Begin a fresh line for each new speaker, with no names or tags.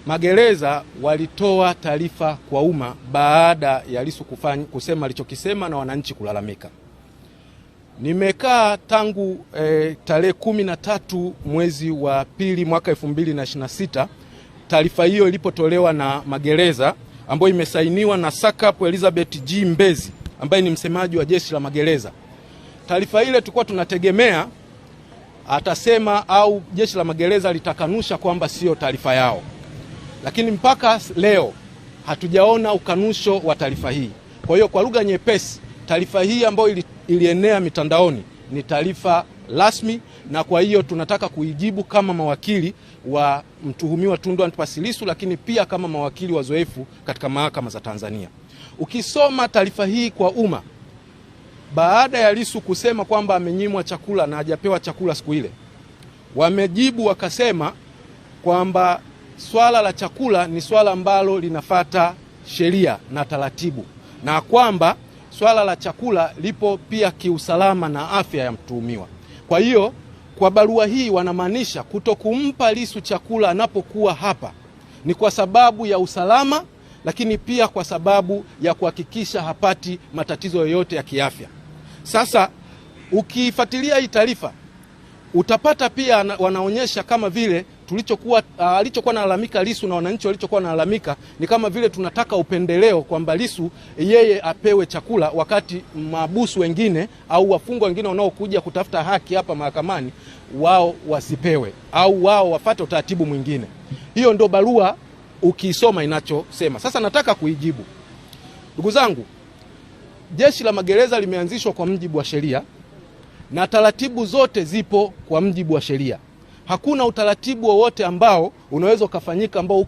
Magereza walitoa taarifa kwa umma baada ya Lissu kusema alichokisema na wananchi kulalamika. Nimekaa tangu tarehe 13 mwezi wa pili mwaka 2026 taarifa hiyo ilipotolewa na magereza, ambayo imesainiwa na SACP Elizabeth G. Mbezi ambaye ni msemaji wa jeshi la magereza. Taarifa ile tulikuwa tunategemea atasema au jeshi la magereza litakanusha kwamba sio taarifa yao, lakini mpaka leo hatujaona ukanusho wa taarifa hii. Kwa hiyo kwa lugha nyepesi, taarifa hii ambayo ilienea mitandaoni ni taarifa rasmi, na kwa hiyo tunataka kuijibu kama mawakili wa mtuhumiwa Tundu Antipas Lissu, lakini pia kama mawakili wazoefu katika mahakama za Tanzania. Ukisoma taarifa hii kwa umma, baada ya Lissu kusema kwamba amenyimwa chakula na hajapewa chakula siku ile, wamejibu wakasema kwamba swala la chakula ni swala ambalo linafata sheria na taratibu, na kwamba swala la chakula lipo pia kiusalama na afya ya mtuhumiwa. Kwa hiyo kwa barua hii wanamaanisha kutokumpa Lissu chakula anapokuwa hapa ni kwa sababu ya usalama, lakini pia kwa sababu ya kuhakikisha hapati matatizo yoyote ya kiafya. Sasa ukifuatilia hii taarifa utapata pia wanaonyesha kama vile alichokuwa nalalamika Lissu na wananchi walichokuwa nalalamika ni kama vile tunataka upendeleo kwamba Lissu yeye apewe chakula wakati mahabusu wengine au wafungwa wengine wanaokuja kutafuta haki hapa mahakamani wao wasipewe au wao wafate utaratibu mwingine. Hiyo ndio barua ukisoma inachosema. Sasa nataka kuijibu. Ndugu zangu, jeshi la magereza limeanzishwa kwa mujibu wa sheria na taratibu zote zipo kwa mujibu wa sheria. Hakuna utaratibu wowote ambao unaweza ukafanyika ambao